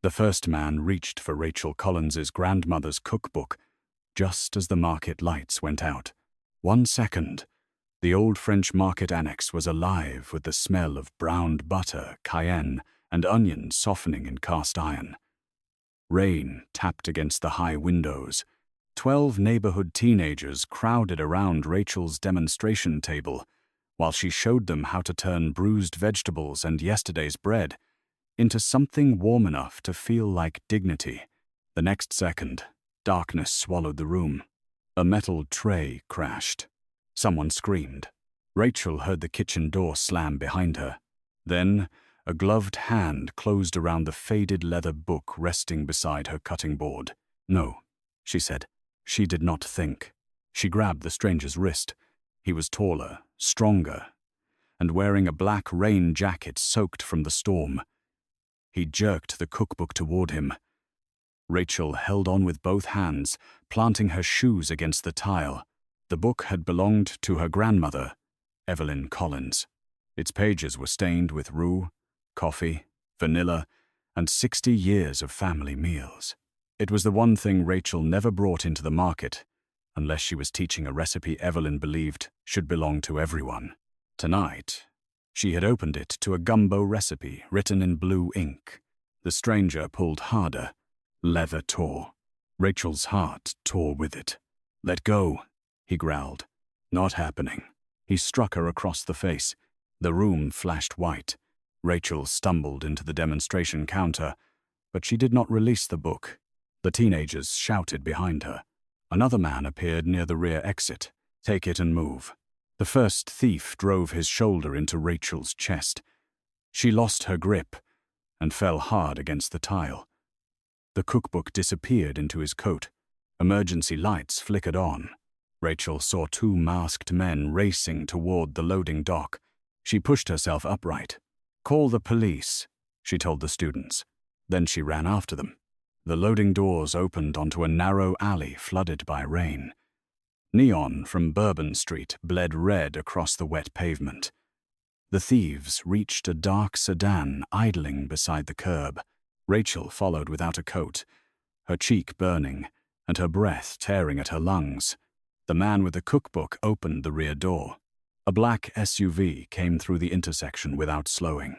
The first man reached for Rachel Collins's grandmother's cookbook just as the market lights went out. 1 second. The old French market annex was alive with the smell of browned butter, cayenne, and onions softening in cast iron. Rain tapped against the high windows. 12 neighborhood teenagers crowded around Rachel's demonstration table while she showed them how to turn bruised vegetables and yesterday's bread into something warm enough to feel like dignity. The next second, darkness swallowed the room. A metal tray crashed. Someone screamed. Rachel heard the kitchen door slam behind her. Then, a gloved hand closed around the faded leather book resting beside her cutting board. "No," she said. She did not think. She grabbed the stranger's wrist. He was taller, stronger, and wearing a black rain jacket soaked from the storm. He jerked the cookbook toward him. Rachel held on with both hands, planting her shoes against the tile. The book had belonged to her grandmother, Evelyn Collins. Its pages were stained with roux, coffee, vanilla, and 60 years of family meals. It was the one thing Rachel never brought into the market, unless she was teaching a recipe Evelyn believed should belong to everyone. Tonight, she had opened it to a gumbo recipe written in blue ink. The stranger pulled harder. Leather tore. Rachel's heart tore with it. "Let go," he growled. "Not happening." He struck her across the face. The room flashed white. Rachel stumbled into the demonstration counter, but she did not release the book. The teenagers shouted behind her. Another man appeared near the rear exit. "Take it and move." The first thief drove his shoulder into Rachel's chest. She lost her grip and fell hard against the tile. The cookbook disappeared into his coat. Emergency lights flickered on. Rachel saw 2 masked men racing toward the loading dock. She pushed herself upright. "Call the police," she told the students. Then she ran after them. The loading doors opened onto a narrow alley flooded by rain. Neon from Bourbon Street bled red across the wet pavement. The thieves reached a dark sedan idling beside the curb. Rachel followed without a coat, her cheek burning and her breath tearing at her lungs. The man with the cookbook opened the rear door. A black SUV came through the intersection without slowing.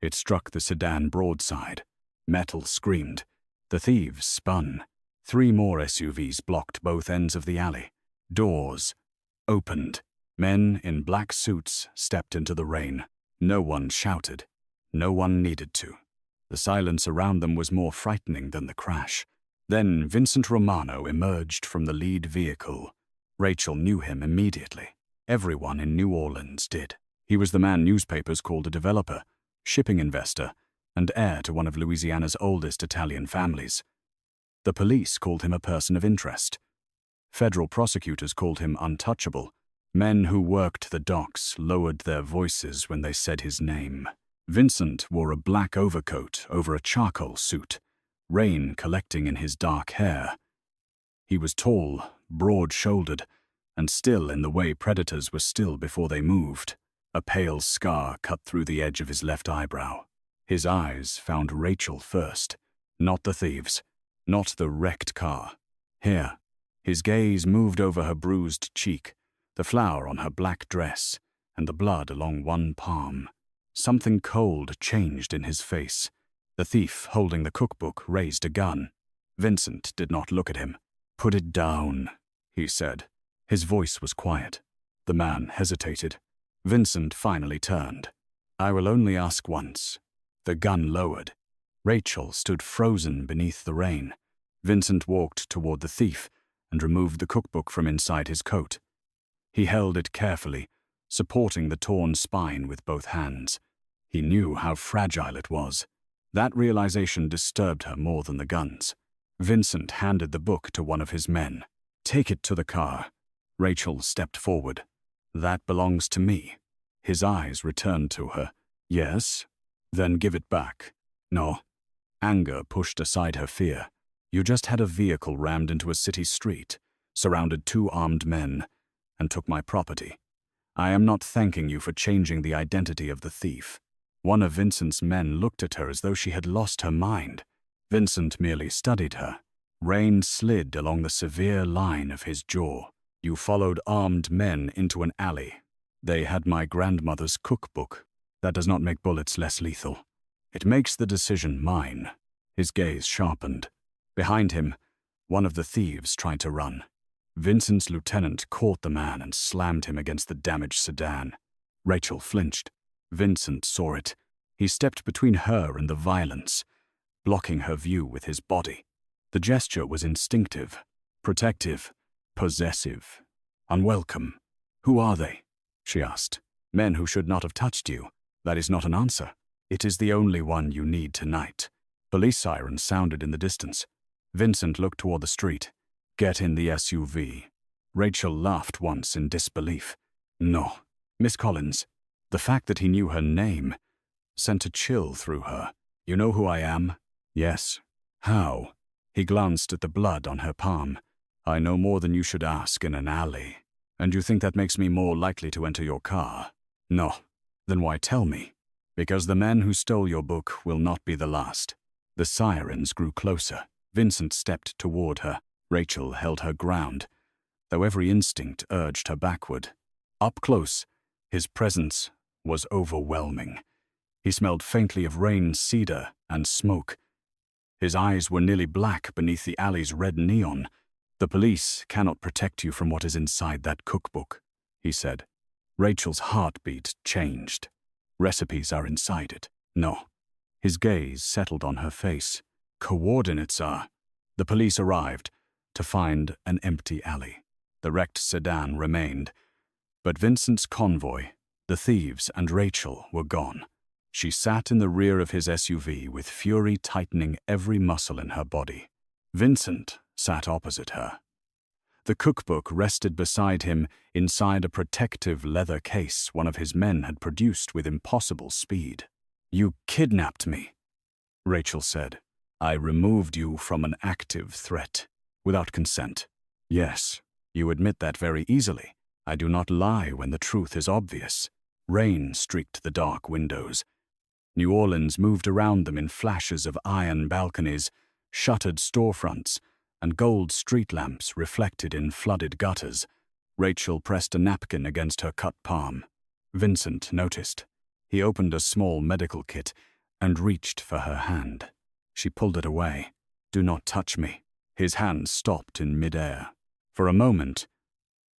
It struck the sedan broadside. Metal screamed. The thieves spun. 3 more SUVs blocked both ends of the alley. Doors opened. Men in black suits stepped into the rain. No one shouted. No one needed to. The silence around them was more frightening than the crash. Then Vincent Romano emerged from the lead vehicle. Rachel knew him immediately. Everyone in New Orleans did. He was the man newspapers called a developer, shipping investor, and heir to one of Louisiana's oldest Italian families. The police called him a person of interest. Federal prosecutors called him untouchable. Men who worked the docks lowered their voices when they said his name. Vincent wore a black overcoat over a charcoal suit, rain collecting in his dark hair. He was tall, broad-shouldered, and still in the way predators were still before they moved. A pale scar cut through the edge of his left eyebrow. His eyes found Rachel first, not the thieves, not the wrecked car. Here, his gaze moved over her bruised cheek, the flour on her black dress, and the blood along one palm. Something cold changed in his face. The thief holding the cookbook raised a gun. Vincent did not look at him. "Put it down," he said. His voice was quiet. The man hesitated. Vincent finally turned. "I will only ask once." The gun lowered. Rachel stood frozen beneath the rain. Vincent walked toward the thief and removed the cookbook from inside his coat. He held it carefully, supporting the torn spine with both hands. He knew how fragile it was. That realization disturbed her more than the guns. Vincent handed the book to one of his men. "Take it to the car." Rachel stepped forward. "That belongs to me." His eyes returned to her. "Yes? Then give it back." "No." Anger pushed aside her fear. "You just had a vehicle rammed into a city street, surrounded 2 armed men, and took my property. I am not thanking you for changing the identity of the thief." One of Vincent's men looked at her as though she had lost her mind. Vincent merely studied her. Rain slid along the severe line of his jaw. You followed armed men into an alley. They had my grandmother's cookbook. That does not make bullets less lethal. It makes the decision mine. His gaze sharpened. Behind him, one of the thieves tried to run. Vincent's lieutenant caught the man and slammed him against the damaged sedan. Rachel flinched. Vincent saw it. He stepped between her and the violence, blocking her view with his body. The gesture was instinctive, protective, possessive, unwelcome. "Who are they?" she asked. "Men who should not have touched you. That is not an answer. It is the only one you need tonight." Police sirens sounded in the distance. Vincent looked toward the street. "Get in the SUV." Rachel laughed once in disbelief. "No, Miss Collins." The fact that he knew her name sent a chill through her. "You know who I am?" "Yes." "How?" He glanced at the blood on her palm. "I know more than you should ask in an alley. And you think that makes me more likely to enter your car?" "No." "Then why tell me?" "Because the men who stole your book will not be the last." The sirens grew closer. Vincent stepped toward her. Rachel held her ground, though every instinct urged her backward. Up close, his presence was overwhelming. He smelled faintly of rain, cedar, and smoke. His eyes were nearly black beneath the alley's red neon. "The police cannot protect you from what is inside that cookbook," he said. Rachel's heartbeat changed. "Recipes are inside it." "No." His gaze settled on her face. "Coordinates are." The police arrived to find an empty alley. The wrecked sedan remained, but Vincent's convoy, the thieves, and Rachel were gone. She sat in the rear of his SUV with fury tightening every muscle in her body. Vincent sat opposite her. The cookbook rested beside him inside a protective leather case one of his men had produced with impossible speed. "You kidnapped me," Rachel said. "I removed you from an active threat, without consent." "Yes, you admit that very easily. I do not lie when the truth is obvious." Rain streaked the dark windows. New Orleans moved around them in flashes of iron balconies, shuttered storefronts, and gold street lamps reflected in flooded gutters. Rachel pressed a napkin against her cut palm. Vincent noticed. He opened a small medical kit and reached for her hand. She pulled it away. "Do not touch me." His hand stopped in midair. For a moment,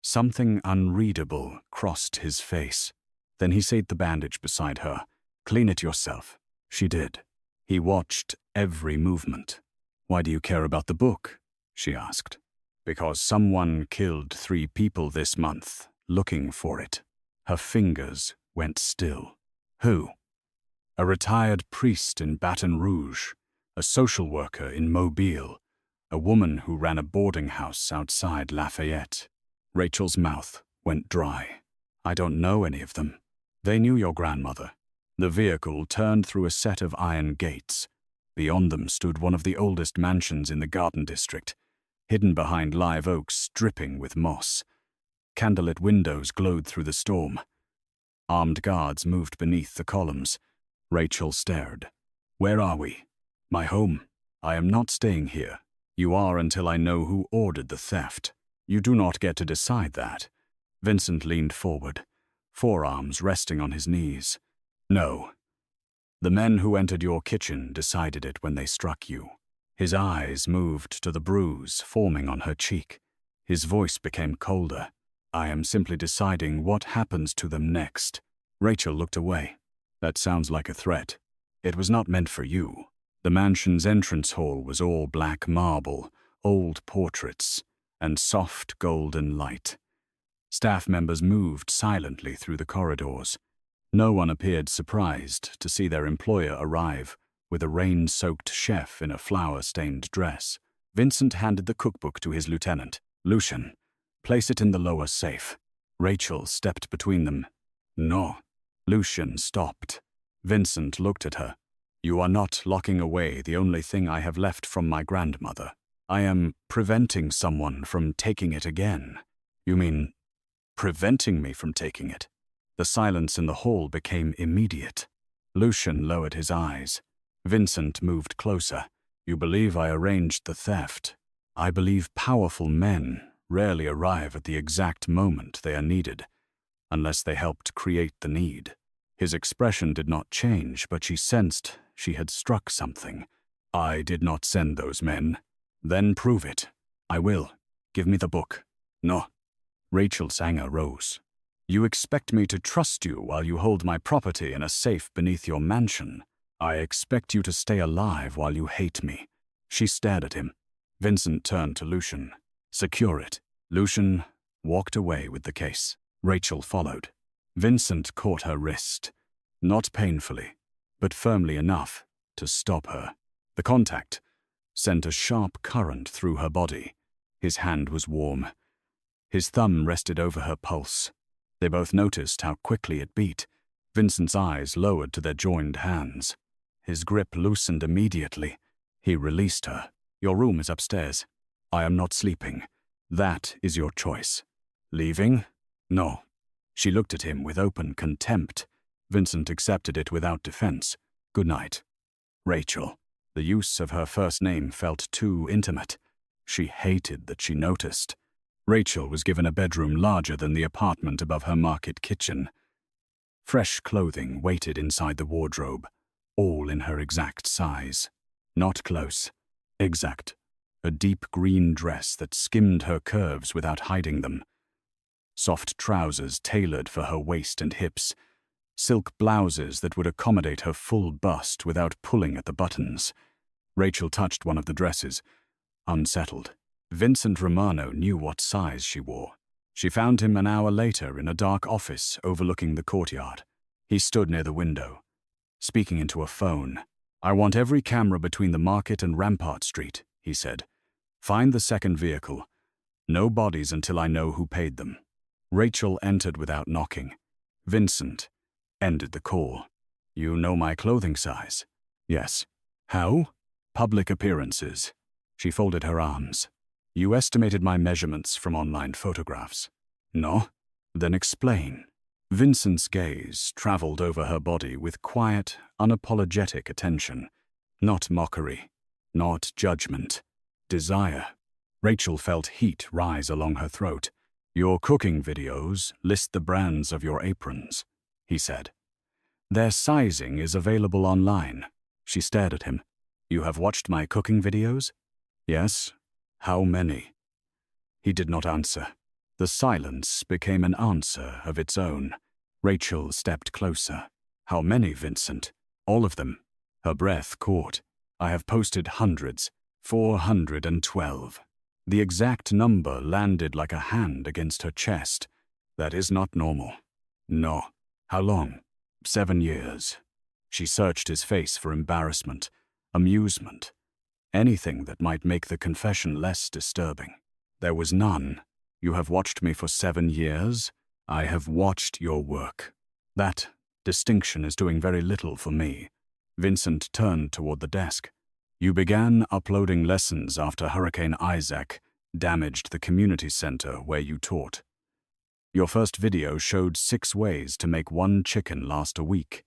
something unreadable crossed his face. Then he set the bandage beside her. "Clean it yourself." She did. He watched every movement. "Why do you care about the book?" she asked. "Because someone killed 3 people this month, looking for it." Her fingers went still. "Who?" "A retired priest in Baton Rouge, a social worker in Mobile, a woman who ran a boarding house outside Lafayette." Rachel's mouth went dry. "I don't know any of them." "They knew your grandmother." The vehicle turned through a set of iron gates. Beyond them stood one of the oldest mansions in the Garden District, hidden behind live oaks dripping with moss. Candlelit windows glowed through the storm. Armed guards moved beneath the columns. Rachel stared. "Where are we?" "My home. I am not staying here. You are until I know who ordered the theft." "You do not get to decide that." Vincent leaned forward, forearms resting on his knees. "No. The men who entered your kitchen decided it when they struck you." His eyes moved to the bruise forming on her cheek. His voice became colder. "I am simply deciding what happens to them next." Rachel looked away. "That sounds like a threat." "It was not meant for you." The mansion's entrance hall was all black marble, old portraits, and soft golden light. Staff members moved silently through the corridors. No one appeared surprised to see their employer arrive with a rain-soaked chef in a flour-stained dress. Vincent handed the cookbook to his lieutenant. "Lucian, place it in the lower safe." Rachel stepped between them. "No." Lucian stopped. Vincent looked at her. "You are not locking away the only thing I have left from my grandmother. I am preventing someone from taking it again." "You mean preventing me from taking it?" The silence in the hall became immediate. Lucian lowered his eyes. Vincent moved closer. You believe I arranged the theft. I believe powerful men rarely arrive at the exact moment they are needed, unless they helped create the need. His expression did not change, but she sensed she had struck something. I did not send those men. Then prove it. I will. Give me the book. No. Rachel's anger rose. You expect me to trust you while you hold my property in a safe beneath your mansion. I expect you to stay alive while you hate me. She stared at him. Vincent turned to Lucian. Secure it. Lucian walked away with the case. Rachel followed. Vincent caught her wrist. Not painfully, but firmly enough to stop her. The contact sent a sharp current through her body. His hand was warm. His thumb rested over her pulse. They both noticed how quickly it beat. Vincent's eyes lowered to their joined hands. His grip loosened immediately. He released her. Your room is upstairs. I am not sleeping. That is your choice. Leaving? No. She looked at him with open contempt. Vincent accepted it without defense. Good night. Rachel. The use of her first name felt too intimate. She hated that she noticed. Rachel was given a bedroom larger than the apartment above her market kitchen. Fresh clothing waited inside the wardrobe, all in her exact size. Not close. Exact. A deep green dress that skimmed her curves without hiding them. Soft trousers tailored for her waist and hips. Silk blouses that would accommodate her full bust without pulling at the buttons. Rachel touched one of the dresses, unsettled. Vincent Romano knew what size she wore. She found him an hour later in a dark office overlooking the courtyard. He stood near the window, speaking into a phone. I want every camera between the market and Rampart Street, he said. Find the second vehicle. No bodies until I know who paid them. Rachel entered without knocking. Vincent ended the call. You know my clothing size? Yes. How? Public appearances. She folded her arms. You estimated my measurements from online photographs. No? Then explain. Vincent's gaze traveled over her body with quiet, unapologetic attention. Not mockery. Not judgment. Desire. Rachel felt heat rise along her throat. Your cooking videos list the brands of your aprons, he said. Their sizing is available online. She stared at him. You have watched my cooking videos? Yes. How many? He did not answer. The silence became an answer of its own. Rachel stepped closer. How many, Vincent? All of them. Her breath caught. I have posted hundreds. 412. The exact number landed like a hand against her chest. That is not normal. No. How long? 7 years. She searched his face for embarrassment, amusement, anything that might make the confession less disturbing. There was none. You have watched me for 7 years. I have watched your work. That distinction is doing very little for me. Vincent turned toward the desk. You began uploading lessons after Hurricane Isaac damaged the community center where you taught. Your first video showed 6 ways to make 1 chicken last a week.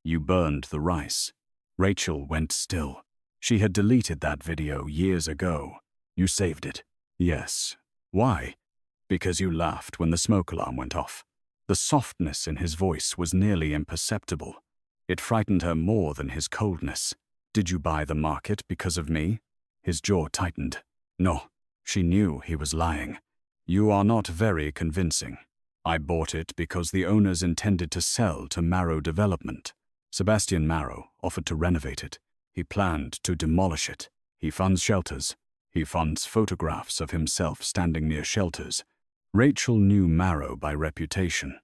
You burned the rice. Rachel went still. She had deleted that video years ago. You saved it. Yes. Why? Because you laughed when the smoke alarm went off. The softness in his voice was nearly imperceptible. It frightened her more than his coldness. Did you buy the market because of me? His jaw tightened. No. She knew he was lying. You are not very convincing. I bought it because the owners intended to sell to Marrow Development. Sebastian Marrow offered to renovate it. He planned to demolish it. He funds shelters. He funds photographs of himself standing near shelters. Rachel knew Marrow by reputation.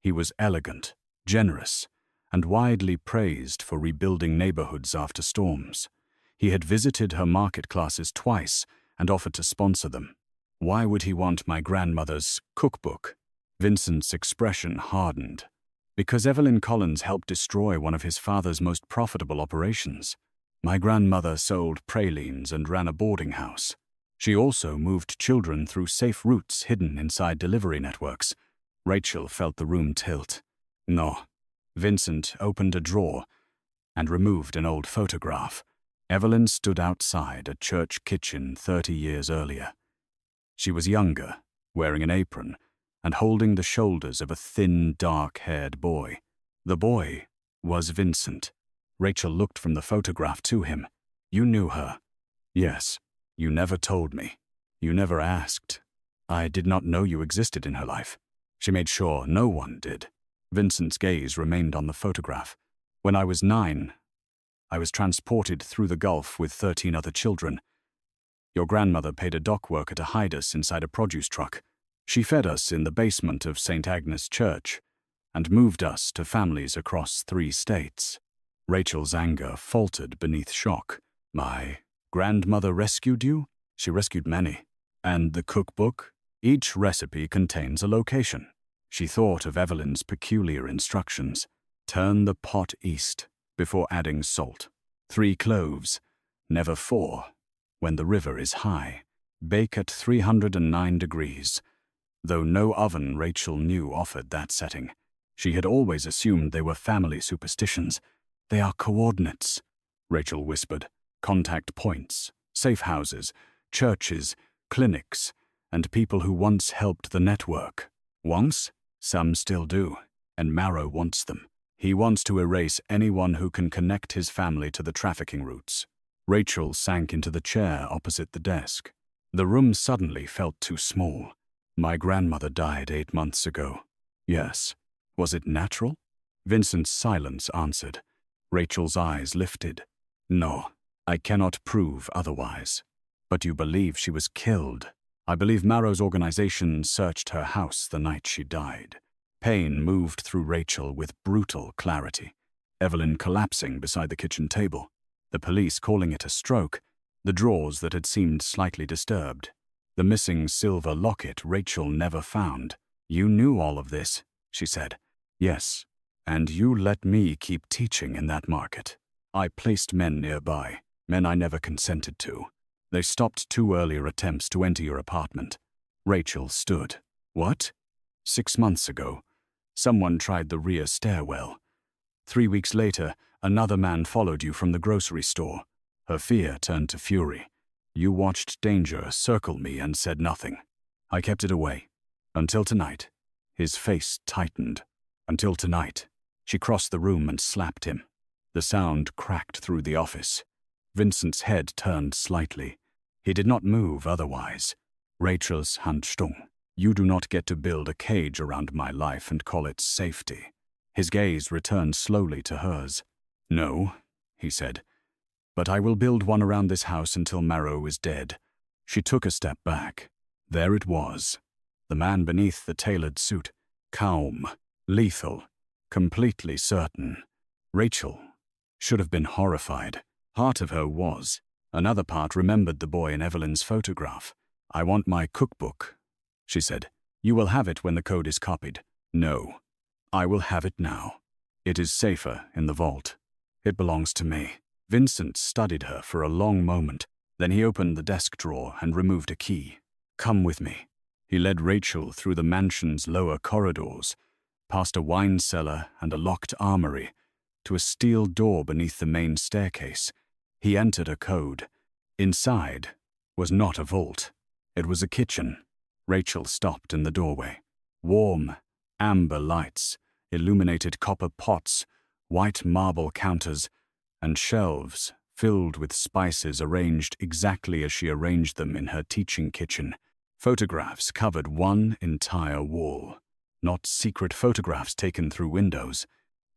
He was elegant, generous, and widely praised for rebuilding neighborhoods after storms. He had visited her market classes twice and offered to sponsor them. Why would he want my grandmother's cookbook? Vincent's expression hardened. Because Evelyn Collins helped destroy one of his father's most profitable operations. My grandmother sold pralines and ran a boarding house. She also moved children through safe routes hidden inside delivery networks. Rachel felt the room tilt. No. Vincent opened a drawer and removed an old photograph. Evelyn stood outside a church kitchen 30 years earlier. She was younger, wearing an apron, and holding the shoulders of a thin, dark-haired boy. The boy was Vincent. Rachel looked from the photograph to him. "You knew her?" "Yes. You never told me. You never asked. I did not know you existed in her life." She made sure no one did. Vincent's gaze remained on the photograph. "When I was 9, I was transported through the Gulf with 13 other children. Your grandmother paid a dock worker to hide us inside a produce truck. She fed us in the basement of St. Agnes Church and moved us to families across 3 states. Rachel's anger faltered beneath shock. "My grandmother rescued you?" "She rescued many." "And the cookbook?" "Each recipe contains a location." She thought of Evelyn's peculiar instructions. "Turn the pot east before adding salt. 3 cloves, never 4, when the river is high. Bake at 309 degrees. Though no oven Rachel knew offered that setting. She had always assumed they were family superstitions. "They are coordinates," Rachel whispered. "Contact points, safe houses, churches, clinics, and people who once helped the network." "Once?" "Some still do, and Marrow wants them. He wants to erase anyone who can connect his family to the trafficking routes." Rachel sank into the chair opposite the desk. The room suddenly felt too small. "My grandmother died 8 months ago." "Yes. Was it natural?" Vincent's silence answered. Rachel's eyes lifted. "No, I cannot prove otherwise." "But you believe she was killed?" "I believe Marrow's organization searched her house the night she died." Pain moved through Rachel with brutal clarity. Evelyn collapsing beside the kitchen table. The police calling it a stroke. The drawers that had seemed slightly disturbed. The missing silver locket Rachel never found. "You knew all of this," she said. "Yes, and you let me keep teaching in that market. I placed men nearby, men I never consented to. They stopped 2 earlier attempts to enter your apartment." Rachel stood. "What?" "6 months ago, someone tried the rear stairwell. 3 weeks later, another man followed you from the grocery store." Her fear turned to fury. "You watched danger circle me and said nothing. I kept it away. Until tonight." His face tightened. "Until tonight." She crossed the room and slapped him. The sound cracked through the office. Vincent's head turned slightly. He did not move otherwise. Rachel's hand stung. "You do not get to build a cage around my life and call it safety." His gaze returned slowly to hers. "No," he said, "but I will build one around this house until Marrow is dead." She took a step back. There it was. The man beneath the tailored suit. Calm, lethal, completely certain. Rachel should have been horrified. Part of her was. Another part remembered the boy in Evelyn's photograph. "I want my cookbook," she said. "You will have it when the code is copied." "No. I will have it now. It is safer in the vault. It belongs to me." Vincent studied her for a long moment. Then he opened the desk drawer and removed a key. "Come with me." He led Rachel through the mansion's lower corridors, past a wine cellar and a locked armory, to a steel door beneath the main staircase. He entered a code. Inside was not a vault. It was a kitchen. Rachel stopped in the doorway. Warm, amber lights, illuminated copper pots, white marble counters, and shelves filled with spices arranged exactly as she arranged them in her teaching kitchen. Photographs covered one entire wall. Not secret photographs taken through windows.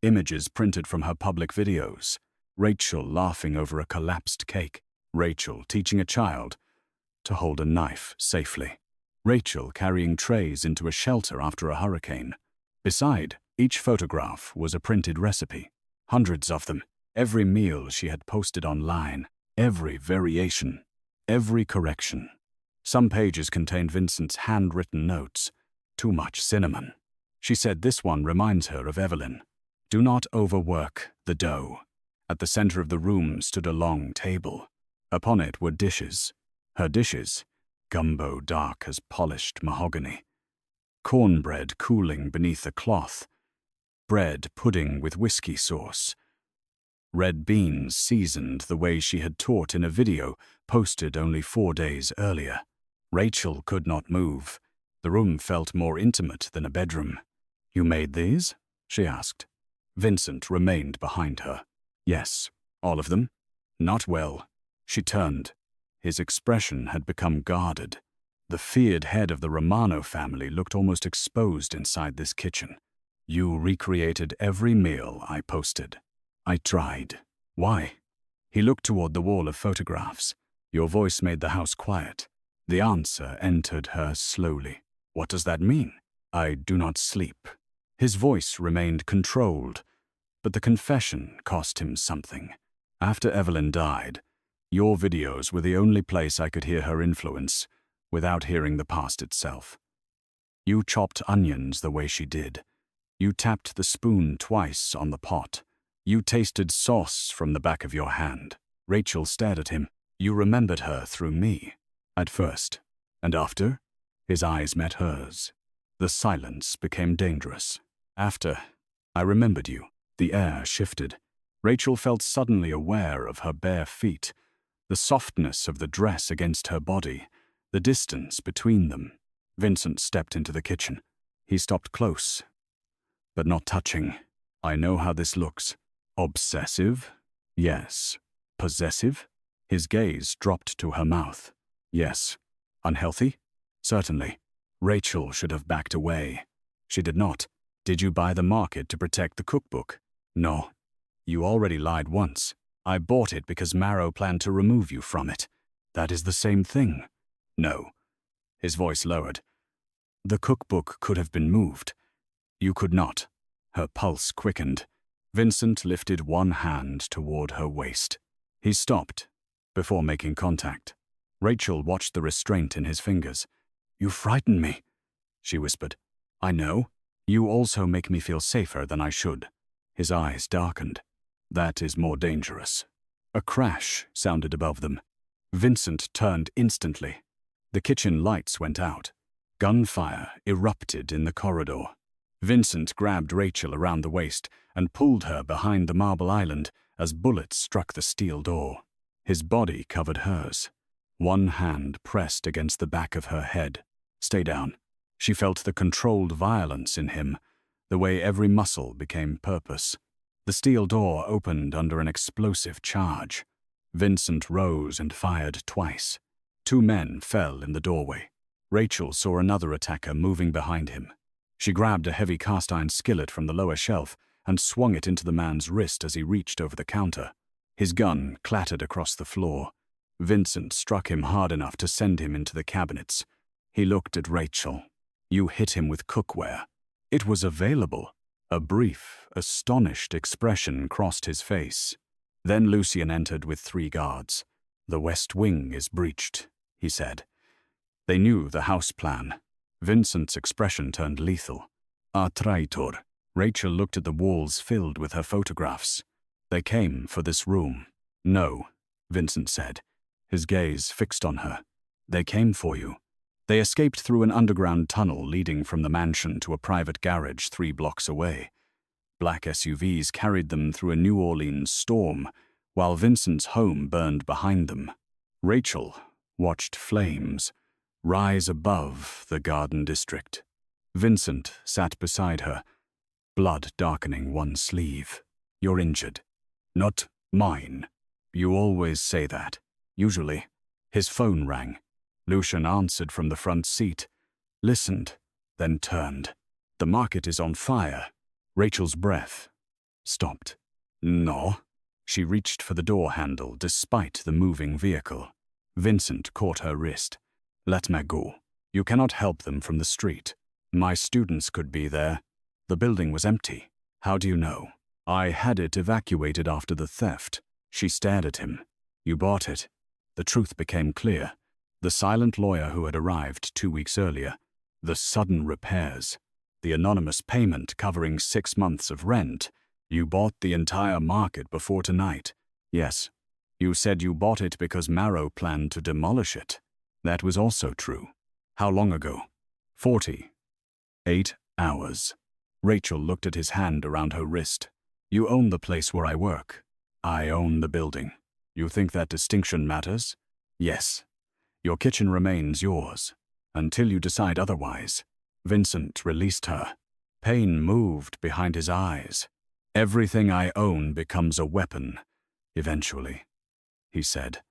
Images printed from her public videos. Rachel laughing over a collapsed cake. Rachel teaching a child to hold a knife safely. Rachel carrying trays into a shelter after a hurricane. Beside each photograph was a printed recipe. Hundreds of them. Every meal she had posted online. Every variation. Every correction. Some pages contained Vincent's handwritten notes. "Too much cinnamon." She said this one reminds her of Evelyn. "Do not overwork the dough." At the center of the room stood a long table. Upon it were dishes. Her dishes, gumbo dark as polished mahogany. Cornbread cooling beneath a cloth. Bread pudding with whiskey sauce. red beans seasoned the way she had taught in a video posted only 4 days earlier. Rachel could not move. The room felt more intimate than a bedroom. "You made these?" she asked. Vincent remained behind her. "Yes, all of them." "Not well." She turned. His expression had become guarded. The feared head of the Romano family looked almost exposed inside this kitchen. "You recreated every meal I posted." "I tried." "Why?" He looked toward the wall of photographs. "Your voice made the house quiet." The answer entered her slowly. "What does that mean?" "I do not sleep." His voice remained controlled, but the confession cost him something. "After Evelyn died, your videos were the only place I could hear her influence without hearing the past itself. You chopped onions the way she did. You tapped the spoon twice on the pot. You tasted sauce from the back of your hand." Rachel stared at him. "You remembered her through me." "At first. And after?" His eyes met hers. The silence became dangerous. "After, I remembered you." The air shifted. Rachel felt suddenly aware of her bare feet, the softness of the dress against her body, the distance between them. Vincent stepped into the kitchen. He stopped close, but not touching. "I know how this looks." "Obsessive?" "Yes." "Possessive?" His gaze dropped to her mouth. "Yes." "Unhealthy?" "Certainly." Rachel should have backed away. She did not. "Did you buy the market to protect the cookbook?" "No." "You already lied once. I bought it because Marrow planned to remove you from it." "That is the same thing." "No." His voice lowered. "The cookbook could have been moved. You could not." Her pulse quickened. Vincent lifted one hand toward her waist. He stopped before making contact. Rachel watched the restraint in his fingers. "You frighten me," she whispered. "I know. You also make me feel safer than I should." His eyes darkened. "That is more dangerous." A crash sounded above them. Vincent turned instantly. The kitchen lights went out. Gunfire erupted in the corridor. Vincent grabbed Rachel around the waist and pulled her behind the marble island as bullets struck the steel door. His body covered hers. One hand pressed against the back of her head. "Stay down." She felt the controlled violence in him, the way every muscle became purpose. The steel door opened under an explosive charge. Vincent rose and fired twice. 2 men fell in the doorway. Rachel saw another attacker moving behind him. She grabbed a heavy cast-iron skillet from the lower shelf and swung it into the man's wrist as he reached over the counter. His gun clattered across the floor. Vincent struck him hard enough to send him into the cabinets. He looked at Rachel. "You hit him with cookware." It was available. A brief, astonished expression crossed his face. Then Lucien entered with 3 guards. "The west wing is breached," he said. They knew the house plan. Vincent's expression turned lethal. "A traitor." Rachel looked at the walls filled with her photographs. "They came for this room." "No," Vincent said, his gaze fixed on her. "They came for you." They escaped through an underground tunnel leading from the mansion to a private garage 3 blocks away. Black SUVs carried them through a New Orleans storm, while Vincent's home burned behind them. Rachel watched flames rise above the Garden District. Vincent sat beside her, blood darkening one sleeve. "You're injured." "Not mine." "You always say that." "Usually." His phone rang. Lucien answered from the front seat, listened, then turned. "The market is on fire." Rachel's breath stopped. "No." She reached for the door handle despite the moving vehicle. Vincent caught her wrist. "Let me go. You cannot help them from the street. My students could be there." The building was empty. "How do you know?" "I had it evacuated after the theft." She stared at him. "You bought it." The truth became clear. The silent lawyer who had arrived 2 weeks earlier. The sudden repairs. The anonymous payment covering 6 months of rent. "You bought the entire market before tonight." "Yes." "You said you bought it because Marrow planned to demolish it." That was also true. "How long ago?" 48 hours. Rachel looked at his hand around her wrist. "You own the place where I work." I own the building. You think that distinction matters? Yes. Your kitchen remains yours, until you decide otherwise. Vincent released her. Pain moved behind his eyes. Everything I own becomes a weapon, eventually, he said.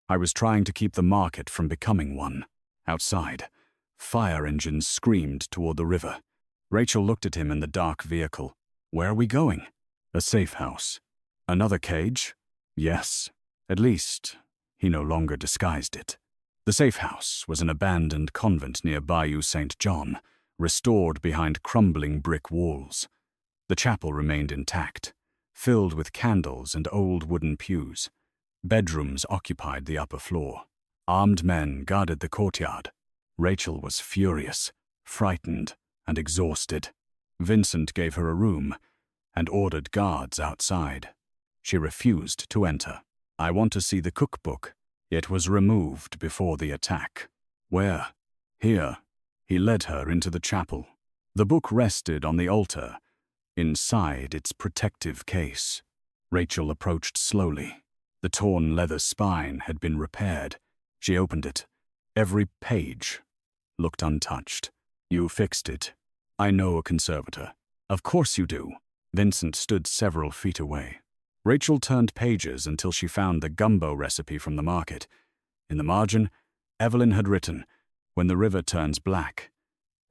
I was trying to keep the market from becoming one. Outside, fire engines screamed toward the river. Rachel looked at him in the dark vehicle. Where are we going? A safe house. Another cage? Yes. At least, he no longer disguised it. The safe house was an abandoned convent near Bayou St. John, restored behind crumbling brick walls. The chapel remained intact, filled with candles and old wooden pews. Bedrooms occupied the upper floor. Armed men guarded the courtyard. Rachel was furious, frightened, and exhausted. Vincent gave her a room and ordered guards outside. She refused to enter. I want to see the cookbook. It was removed before the attack. Where? Here. He led her into the chapel. The book rested on the altar, inside its protective case. Rachel approached slowly. The torn leather spine had been repaired. She opened it. Every page looked untouched. You fixed it. I know a conservator. Of course you do. Vincent stood several feet away. Rachel turned pages until she found the gumbo recipe from the market. In the margin, Evelyn had written, "When the river turns black,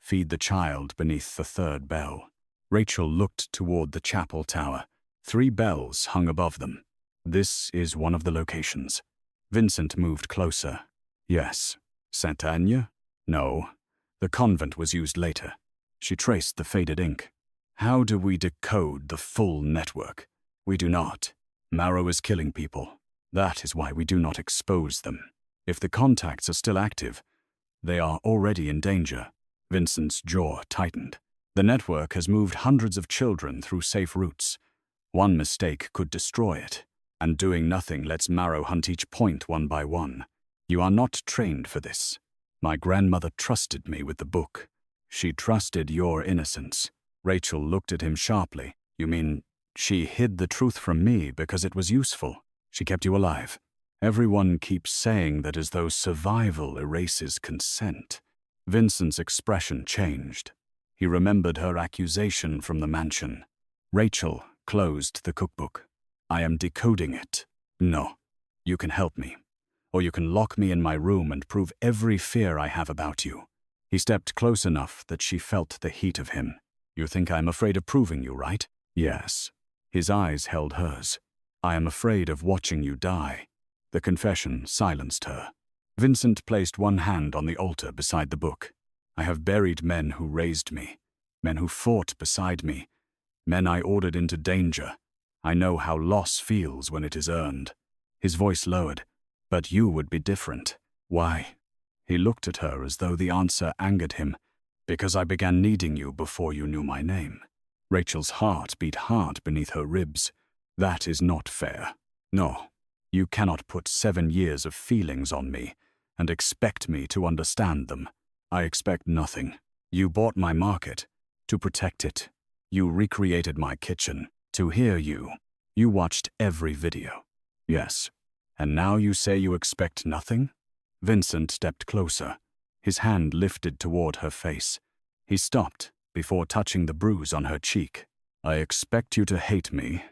feed the child beneath the third bell." Rachel looked toward the chapel tower. 3 bells hung above them. This is one of the locations. Vincent moved closer. Yes. Saint-Agne? No. The convent was used later. She traced the faded ink. How do we decode the full network? We do not. Marrow is killing people. That is why we do not expose them. If the contacts are still active, they are already in danger. Vincent's jaw tightened. The network has moved hundreds of children through safe routes. One mistake could destroy it, and doing nothing lets Marrow hunt each point one by one. You are not trained for this. My grandmother trusted me with the book. She trusted your innocence. Rachel looked at him sharply. You mean she hid the truth from me because it was useful? She kept you alive. Everyone keeps saying that as though survival erases consent. Vincent's expression changed. He remembered her accusation from the mansion. Rachel closed the cookbook. I am decoding it. No. You can help me. Or you can lock me in my room and prove every fear I have about you. He stepped close enough that she felt the heat of him. You think I'm afraid of proving you right? Yes. His eyes held hers. I am afraid of watching you die. The confession silenced her. Vincent placed one hand on the altar beside the book. I have buried men who raised me, men who fought beside me, men I ordered into danger. I know how loss feels when it is earned. His voice lowered. But you would be different. Why? He looked at her as though the answer angered him. Because I began needing you before you knew my name. Rachel's heart beat hard beneath her ribs. That is not fair. No, you cannot put 7 years of feelings on me and expect me to understand them. I expect nothing. You bought my market to protect it. You recreated my kitchen to hear you. You watched every video. Yes. And now you say you expect nothing? Vincent stepped closer. His hand lifted toward her face. He stopped before touching the bruise on her cheek. I expect you to hate me,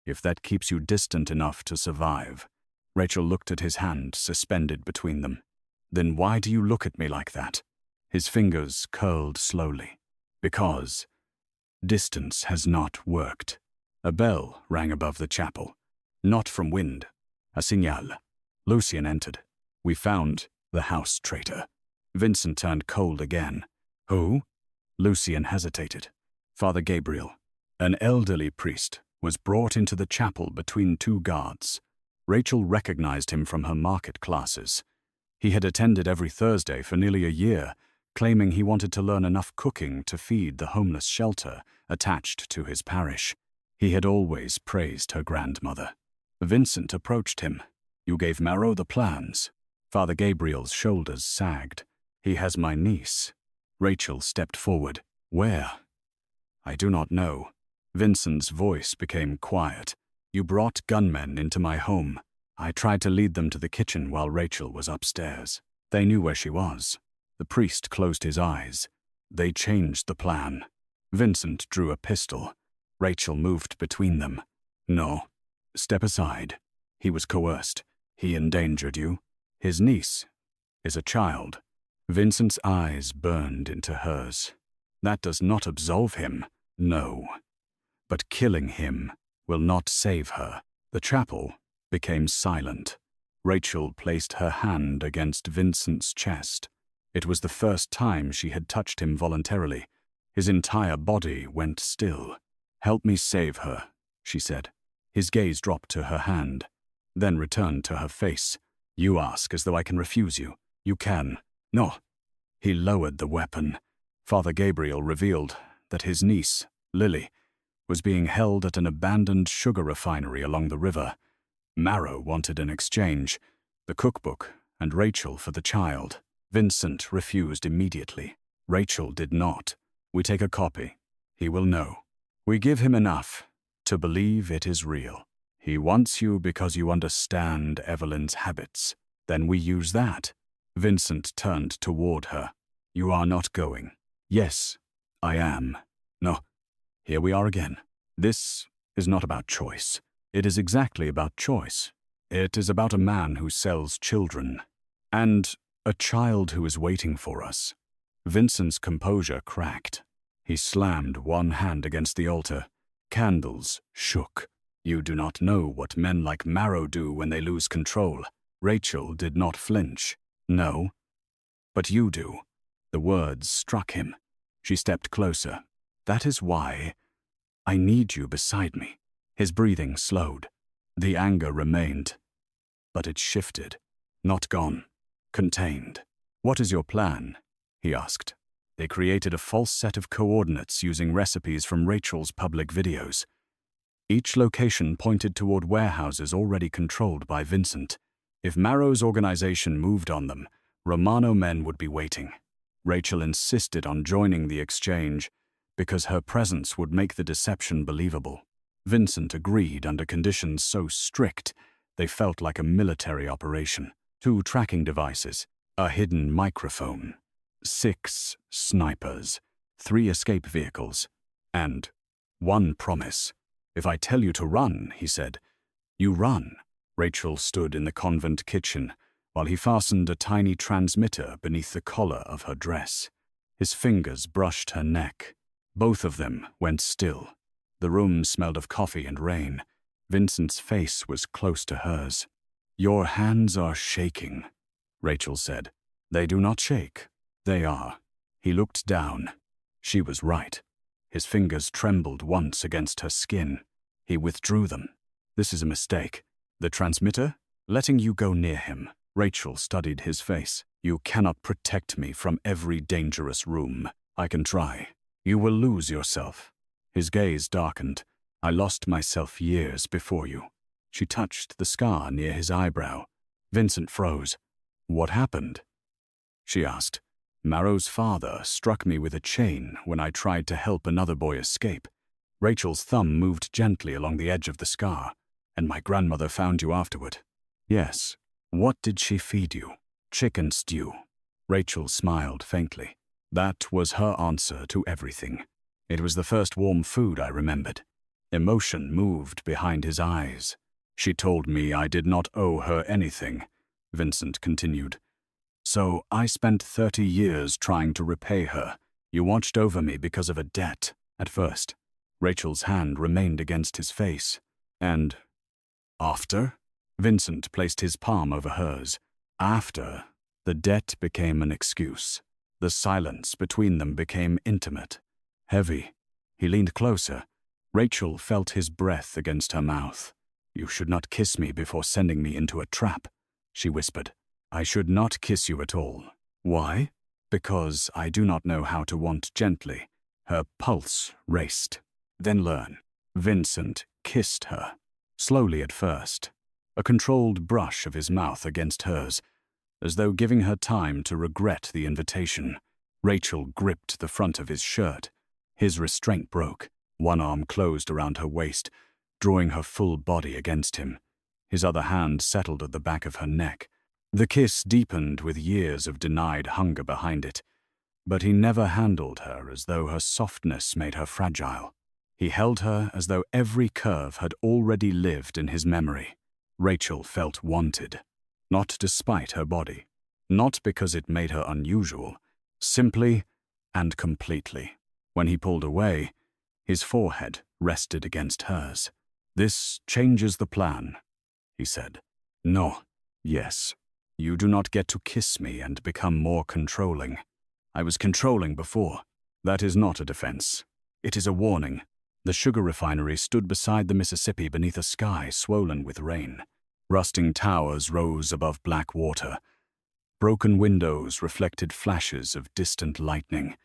if that keeps you distant enough to survive. Rachel looked at his hand suspended between them. Then why do you look at me like that? His fingers curled slowly. Because distance has not worked. A bell rang above the chapel. Not from wind. A signal. Lucien entered. We found the house traitor. Vincent turned cold again. Who? Lucien hesitated. Father Gabriel, an elderly priest, was brought into the chapel between 2 guards. Rachel recognized him from her market classes. He had attended every Thursday for nearly a year, claiming he wanted to learn enough cooking to feed the homeless shelter attached to his parish. He had always praised her grandmother. Vincent approached him. You gave Marrow the plans. Father Gabriel's shoulders sagged. He has my niece. Rachel stepped forward. Where? I do not know. Vincent's voice became quiet. You brought gunmen into my home. I tried to lead them to the kitchen while Rachel was upstairs. They knew where she was. The priest closed his eyes. They changed the plan. Vincent drew a pistol. Rachel moved between them. No. Step aside. He was coerced. He endangered you. His niece is a child. Vincent's eyes burned into hers. That does not absolve him, no. But killing him will not save her. The chapel became silent. Rachel placed her hand against Vincent's chest. It was the first time she had touched him voluntarily. His entire body went still. "Help me save her," she said. His gaze dropped to her hand, then returned to her face. "You ask as though I can refuse you. You can." "No." He lowered the weapon. Father Gabriel revealed that his niece, Lily, was being held at an abandoned sugar refinery along the river. Marrow wanted an exchange, the cookbook and Rachel for the child. Vincent refused immediately. Rachel did not. "We take a copy. He will know. We give him enough to believe it is real. He wants you because you understand Evelyn's habits. Then we use that." Vincent turned toward her. "You are not going." "Yes, I am." "No." Here we are again. This is not about choice. It is exactly about choice. It is about a man who sells children. And a child who is waiting for us. Vincent's composure cracked. He slammed one hand against the altar. Candles shook. "You do not know what men like Marrow do when they lose control." Rachel did not flinch. "No, but you do." The words struck him. She stepped closer. "That is why I need you beside me." His breathing slowed. The anger remained, but it shifted. Not gone. Contained. "What is your plan?" he asked. They created a false set of coordinates using recipes from Rachel's public videos. Each location pointed toward warehouses already controlled by Vincent. If Marrow's organization moved on them, Romano men would be waiting. Rachel insisted on joining the exchange because her presence would make the deception believable. Vincent agreed under conditions so strict they felt like a military operation. 2 tracking devices, a hidden microphone, 6 snipers, 3 escape vehicles, and 1 promise. "If I tell you to run," he said, "you run." Rachel stood in the convent kitchen while he fastened a tiny transmitter beneath the collar of her dress. His fingers brushed her neck. Both of them went still. The room smelled of coffee and rain. Vincent's face was close to hers. "Your hands are shaking," Rachel said. "They do not shake. They are." He looked down. She was right. His fingers trembled once against her skin. He withdrew them. "This is a mistake." "The transmitter?" "Letting you go near him." Rachel studied his face. "You cannot protect me from every dangerous room. I can try. You will lose yourself." His gaze darkened. "I lost myself years before you." She touched the scar near his eyebrow. Vincent froze. "What happened?" she asked. "Marrow's father struck me with a chain when I tried to help another boy escape." Rachel's thumb moved gently along the edge of the scar. "And my grandmother found you afterward." "Yes." "What did she feed you?" "Chicken stew." Rachel smiled faintly. That was her answer to everything. It was the first warm food I remembered. Emotion moved behind his eyes. "She told me I did not owe her anything," Vincent continued. "So I spent 30 years trying to repay her. You watched over me because of a debt, at first." Rachel's hand remained against his face. "And after?" Vincent placed his palm over hers. "After, the debt became an excuse. The silence between them became intimate, heavy." He leaned closer. Rachel felt his breath against her mouth. "You should not kiss me before sending me into a trap," she whispered. "I should not kiss you at all." "Why?" "Because I do not know how to want gently." Her pulse raced. "Then learn." Vincent kissed her, slowly at first, a controlled brush of his mouth against hers, as though giving her time to regret the invitation. Rachel gripped the front of his shirt. His restraint broke. One arm closed around her waist. drawing her full body against him. His other hand settled at the back of her neck. The kiss deepened with years of denied hunger behind it, but he never handled her as though her softness made her fragile. He held her as though every curve had already lived in his memory. Rachel felt wanted, not despite her body, not because it made her unusual, simply and completely. When he pulled away, his forehead rested against hers. "This changes the plan," he said. "No, yes. You do not get to kiss me and become more controlling. I was controlling before. That is not a defense. It is a warning." The sugar refinery stood beside the Mississippi beneath a sky swollen with rain. Rusting towers rose above black water. Broken windows reflected flashes of distant lightning.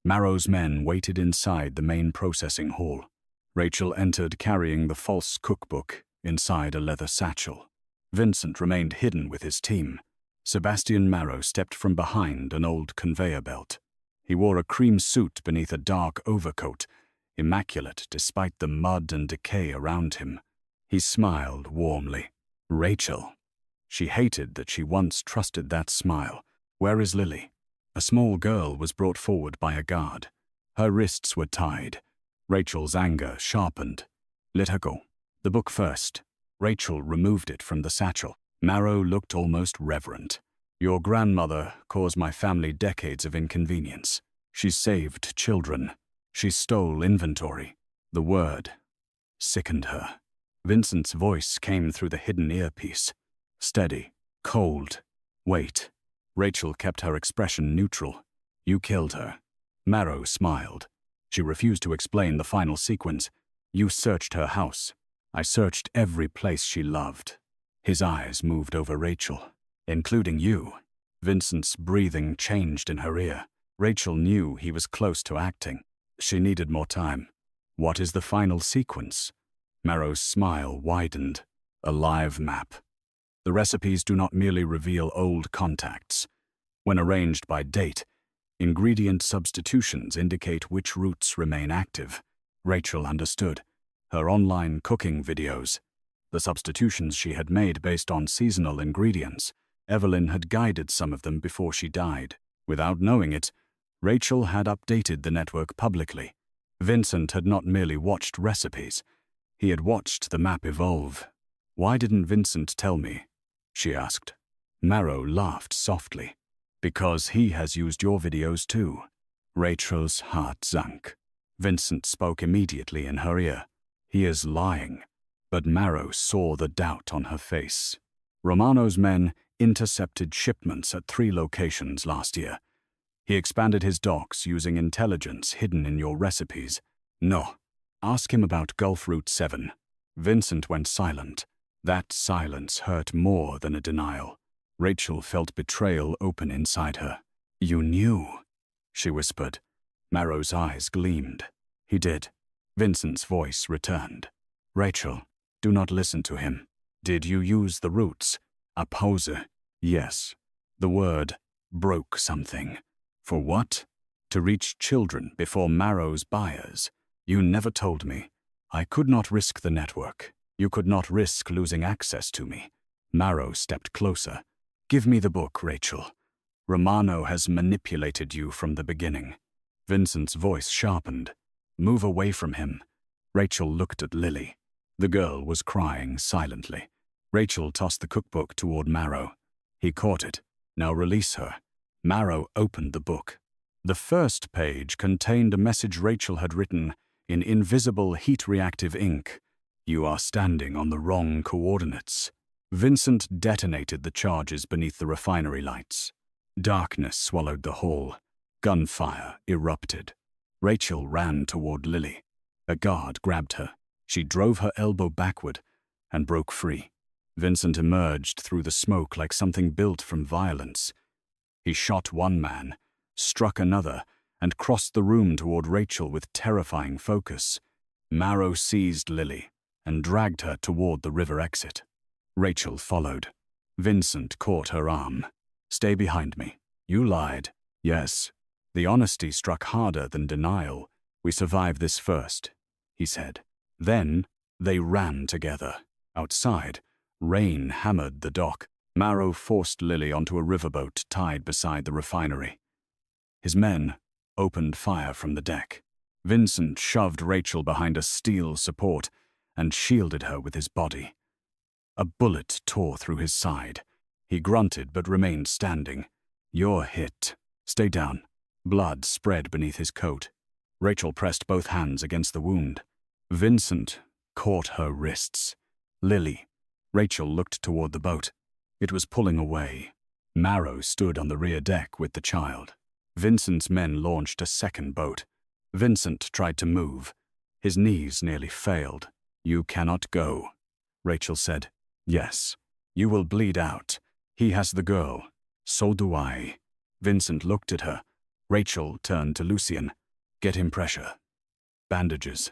Marrow's men waited inside the main processing hall. Rachel entered carrying the false cookbook inside a leather satchel. Vincent remained hidden with his team. Sebastian Marrow stepped from behind an old conveyor belt. He wore a cream suit beneath a dark overcoat, immaculate despite the mud and decay around him. He smiled warmly. "Rachel." She hated that she once trusted that smile. "Where is Lily?" A small girl was brought forward by a guard. Her wrists were tied. Rachel's anger sharpened. "Let her go. The book first." Rachel removed it from the satchel. Marrow looked almost reverent. "Your grandmother caused my family decades of inconvenience. She saved children. She stole inventory." The word sickened her. Vincent's voice came through the hidden earpiece. Steady, cold. "Wait." Rachel kept her expression neutral. "You killed her." Marrow smiled. She refused to explain the final sequence. "You searched her house. I searched every place she loved." His eyes moved over Rachel. "Including you." Vincent's breathing changed in her ear. Rachel knew he was close to acting. She needed more time. "What is the final sequence?" Marrow's smile widened. "A live map. The recipes do not merely reveal old contacts. When arranged by date, ingredient substitutions indicate which routes remain active." Rachel understood. Her online cooking videos. The substitutions she had made based on seasonal ingredients. Evelyn had guided some of them before she died. Without knowing it, Rachel had updated the network publicly. Vincent had not merely watched recipes. He had watched the map evolve. "Why didn't Vincent tell me?" she asked. Marrow laughed softly. "Because he has used your videos too." Rachel's heart sank. Vincent spoke immediately in her ear. "He is lying." But Marrow saw the doubt on her face. "Romano's men intercepted shipments at 3 locations last year. He expanded his docks using intelligence hidden in your recipes." "No. Ask him about Gulf Route 7. Vincent went silent. That silence hurt more than a denial. Rachel felt betrayal open inside her. "You knew," she whispered. Marrow's eyes gleamed. "He did." Vincent's voice returned. "Rachel, do not listen to him. Did you use the routes?" "A pause." "Yes." The word broke something. "For what?" "To reach children before Marrow's buyers." "You never told me." "I could not risk the network. You could not risk losing access to me." Marrow stepped closer. "Give me the book, Rachel. Romano has manipulated you from the beginning." Vincent's voice sharpened. "Move away from him." Rachel looked at Lily. The girl was crying silently. Rachel tossed the cookbook toward Marrow. He caught it. "Now release her." Marrow opened the book. The first page contained a message Rachel had written in invisible heat-reactive ink. "You are standing on the wrong coordinates." Vincent detonated the charges beneath the refinery lights. Darkness swallowed the hall. Gunfire erupted. Rachel ran toward Lily. A guard grabbed her. She drove her elbow backward and broke free. Vincent emerged through the smoke like something built from violence. He shot one man, struck another, and crossed the room toward Rachel with terrifying focus. Marrow seized Lily and dragged her toward the river exit. Rachel followed. Vincent caught her arm. "Stay behind me. You lied." "Yes." The honesty struck harder than denial. "We survive this first," he said. "Then They ran together. Outside, rain hammered the dock. Marrow forced Lily onto a riverboat tied beside the refinery. His men opened fire from the deck. Vincent shoved Rachel behind a steel support and shielded her with his body. A bullet tore through his side. He grunted but remained standing. "You're hit. Stay down." Blood spread beneath his coat. Rachel pressed both hands against the wound. Vincent caught her wrists. "Lily." Rachel looked toward the boat. It was pulling away. Marrow stood on the rear deck with the child. Vincent's men launched a second boat. Vincent tried to move. His knees nearly failed. "You cannot go," Rachel said. "Yes. You will bleed out. He has the girl. So do I." Vincent looked at her. Rachel turned to Lucien. "Get him pressure. Bandages.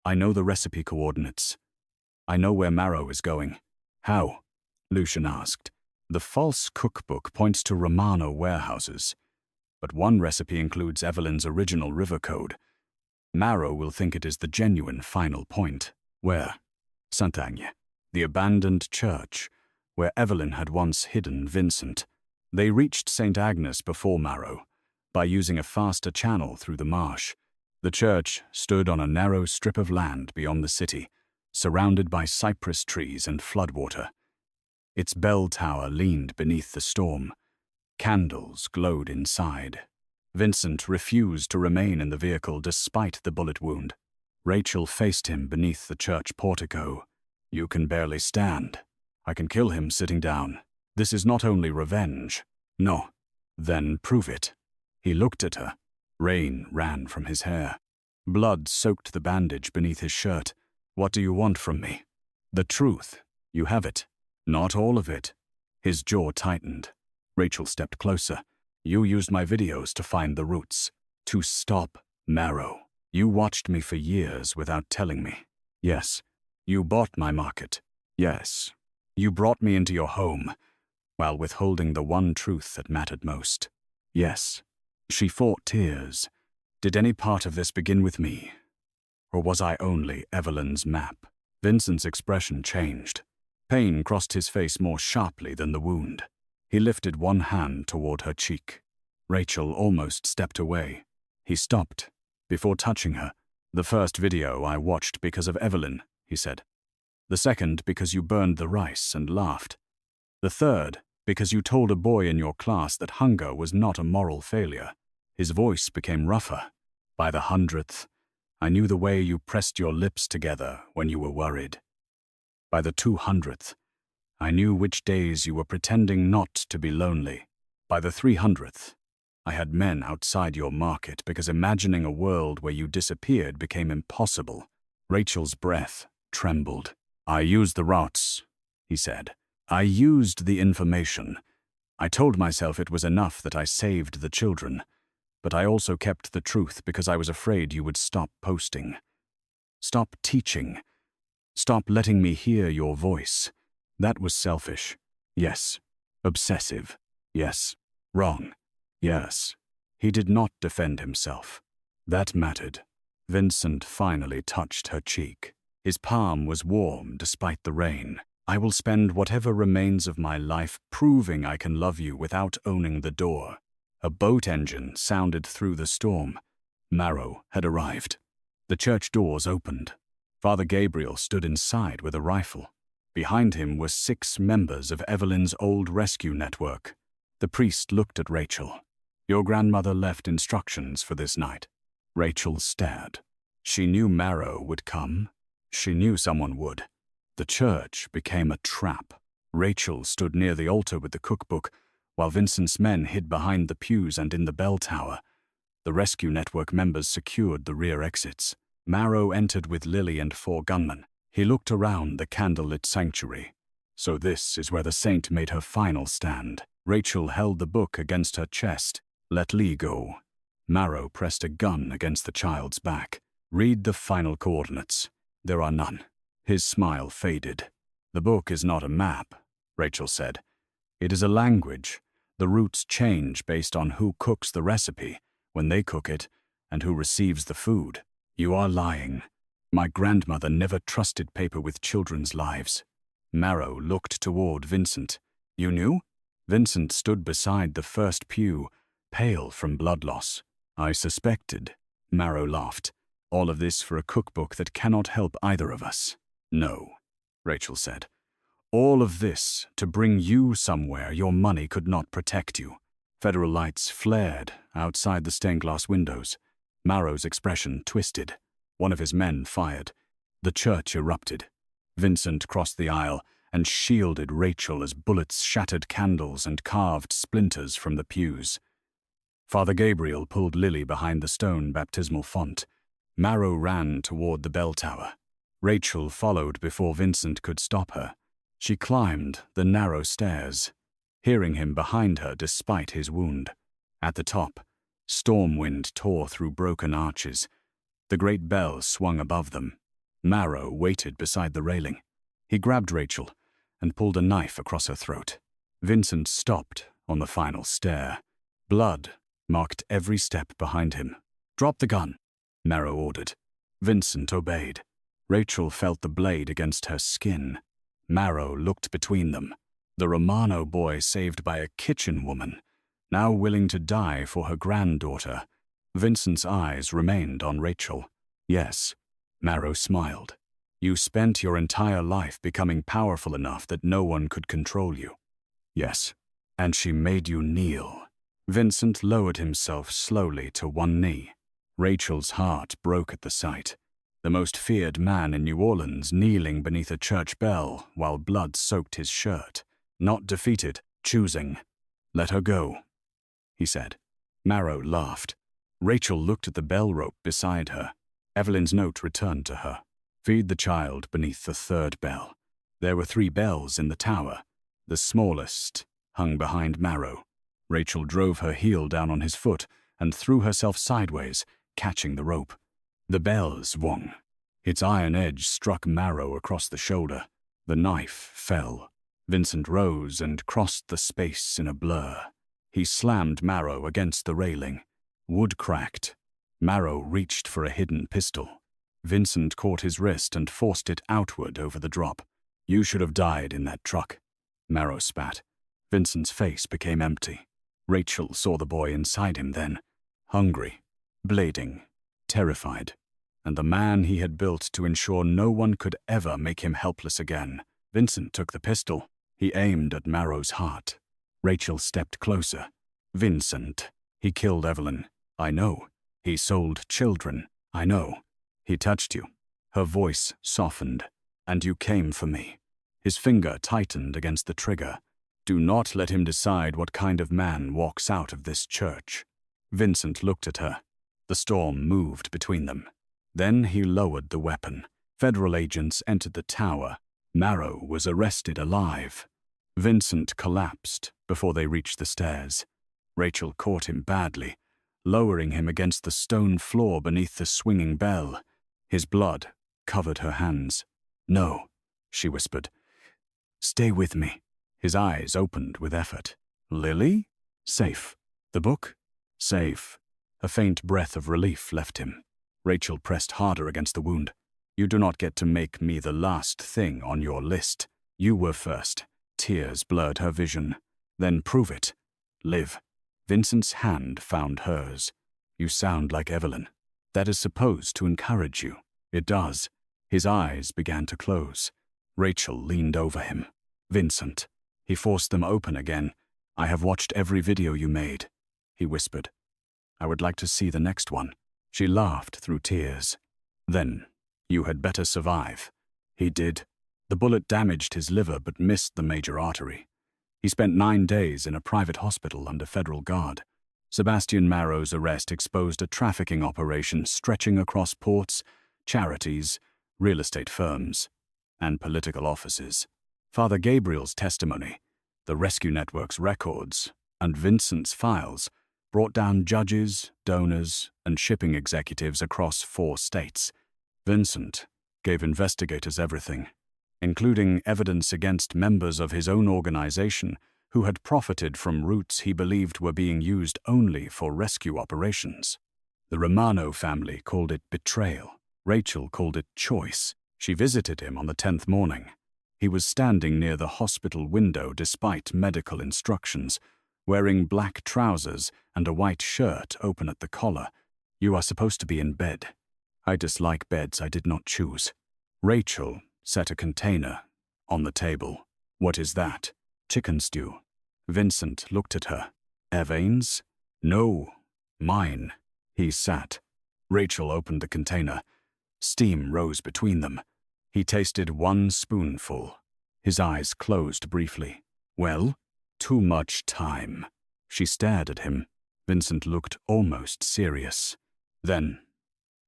I know the recipe coordinates. I know where Marrow is going." "How?" Lucien asked. "The false cookbook points to Romano warehouses, but one recipe includes Evelyn's original river code. Marrow will think it is the genuine final point." "Where?" "Saint-Agne, the abandoned church, where Evelyn had once hidden Vincent. They reached St. Agnes before Marrow, by using a faster channel through the marsh. The church stood on a narrow strip of land beyond the city, surrounded by cypress trees and floodwater. Its bell tower leaned beneath the storm. Candles glowed inside. Vincent refused to remain in the vehicle despite the bullet wound. Rachel faced him beneath the church portico. "You can barely stand. I can kill him sitting down. This is not only revenge." "No." "Then prove it." He looked at her. Rain ran from his hair. Blood soaked the bandage beneath his shirt. "What do you want from me?" "The truth. You have it." "Not all of it." His jaw tightened. Rachel stepped closer. "You used my videos to find the roots. To stop Marrow. You watched me for years without telling me." "Yes." "You bought my market." "Yes." "You brought me into your home, while withholding the one truth that mattered most." "Yes." She fought tears. "Did any part of this begin with me? Or was I only Evelyn's map?" Vincent's expression changed. Pain crossed his face more sharply than the wound. He lifted one hand toward her cheek. Rachel almost stepped away. He stopped, before touching her. "The first video I watched because of Evelyn," he said. "The second because you burned the rice and laughed. The third because you told a boy in your class that hunger was not a moral failure." His voice became rougher. "By the 100th, I knew the way you pressed your lips together when you were worried. By the 200th, I knew which days you were pretending not to be lonely. By the 300th, I had men outside your market because imagining a world where you disappeared became impossible." Rachel's breath trembled. "I used the routes," he said. "I used the information. I told myself it was enough that I saved the children, but I also kept the truth because I was afraid you would stop posting. Stop teaching. Stop letting me hear your voice. That was selfish. Yes. Obsessive. Yes. Wrong. Yes." He did not defend himself. That mattered. Vincent finally touched her cheek. His palm was warm despite the rain. "I will spend whatever remains of my life proving I can love you without owning the door." A boat engine sounded through the storm. Marrow had arrived. The church doors opened. Father Gabriel stood inside with a rifle. Behind him were 6 members of Evelyn's old rescue network. The priest looked at Rachel. "Your grandmother left instructions for this night." Rachel stared. She knew Marrow would come. She knew someone would. The church became a trap. Rachel stood near the altar with the cookbook, while Vincent's men hid behind the pews and in the bell tower. The rescue network members secured the rear exits. Marrow entered with Lily and 4 gunmen. He looked around the candlelit sanctuary. So this is where the saint made her final stand. Rachel held the book against her chest. "Let Lee go." Marrow pressed a gun against the child's back. "Read the final coordinates." "There are none." His smile faded. "The book is not a map," Rachel said. "It is a language. The roots change based on who cooks the recipe, when they cook it, and who receives the food." "You are lying." My grandmother never trusted paper with children's lives. Marrow looked toward Vincent. You knew? Vincent stood beside the first pew, pale from blood loss. I suspected. Marrow laughed. All of this for a cookbook that cannot help either of us. No, Rachel said. All of this to bring you somewhere your money could not protect you. Federal lights flared outside the stained glass windows. Marrow's expression twisted. One of his men fired. The church erupted. Vincent crossed the aisle and shielded Rachel as bullets shattered candles and carved splinters from the pews. Father Gabriel pulled Lily behind the stone baptismal font. Marrow ran toward the bell tower. Rachel followed before Vincent could stop her. She climbed the narrow stairs, hearing him behind her despite his wound. At the top, storm wind tore through broken arches. The great bell swung above them. Marrow waited beside the railing. He grabbed Rachel and pulled a knife across her throat. Vincent stopped on the final stair. Blood marked every step behind him. Drop the gun, Marrow ordered. Vincent obeyed. Rachel felt the blade against her skin. Marrow looked between them. The Romano boy saved by a kitchen woman, now willing to die for her granddaughter. Vincent's eyes remained on Rachel. Yes, Marrow smiled. You spent your entire life becoming powerful enough that no one could control you. Yes, and she made you kneel. Vincent lowered himself slowly to one knee. Rachel's heart broke at the sight. The most feared man in New Orleans kneeling beneath a church bell while blood soaked his shirt. Not defeated, choosing. Let her go, he said. Marrow laughed. Rachel looked at the bell rope beside her. Evelyn's note returned to her. Feed the child beneath the third bell. There were 3 bells in the tower. The smallest hung behind Marrow. Rachel drove her heel down on his foot and threw herself sideways, catching the rope. The bell swung. Its iron edge struck Marrow across the shoulder. The knife fell. Vincent rose and crossed the space in a blur. He slammed Marrow against the railing. Wood cracked. Marrow reached for a hidden pistol. Vincent caught his wrist and forced it outward over the drop. You should have died in that truck, Marrow spat. Vincent's face became empty. Rachel saw the boy inside him then, hungry, bleeding, terrified, and the man he had built to ensure no one could ever make him helpless again. Vincent took the pistol. He aimed at Marrow's heart. Rachel stepped closer. Vincent. He killed Evelyn. I know. He sold children. I know. He touched you. Her voice softened. And you came for me. His finger tightened against the trigger. Do not let him decide what kind of man walks out of this church. Vincent looked at her. The storm moved between them. Then he lowered the weapon. Federal agents entered the tower. Marrow was arrested alive. Vincent collapsed before they reached the stairs. Rachel caught him badly, lowering him against the stone floor beneath the swinging bell. His blood covered her hands. No, she whispered. Stay with me. His eyes opened with effort. Lily? Safe. The book? Safe. A faint breath of relief left him. Rachel pressed harder against the wound. You do not get to make me the last thing on your list. You were first. Tears blurred her vision. Then prove it. Live. Vincent's hand found hers. You sound like Evelyn. That is supposed to encourage you. It does. His eyes began to close. Rachel leaned over him. Vincent. He forced them open again. I have watched every video you made, he whispered. I would like to see the next one. She laughed through tears. Then, you had better survive. He did. The bullet damaged his liver but missed the major artery. He spent 9 days in a private hospital under federal guard. Sebastian Marrow's arrest exposed a trafficking operation stretching across ports, charities, real estate firms, and political offices. Father Gabriel's testimony, the rescue network's records, and Vincent's files brought down judges, donors, and shipping executives across 4 states. Vincent gave investigators everything, including evidence against members of his own organization who had profited from routes he believed were being used only for rescue operations. The Romano family called it betrayal. Rachel called it choice. She visited him on the 10th morning. He was standing near the hospital window despite medical instructions, wearing black trousers and a white shirt open at the collar. "You are supposed to be in bed." "I dislike beds I did not choose." Rachel set a container on the table. "What is that?" "Chicken stew." Vincent looked at her. "Evans?" "No, mine." He sat. Rachel opened the container. Steam rose between them. He tasted one spoonful. His eyes closed briefly. "Well?" "Too much time." She stared at him. Vincent looked almost serious. Then,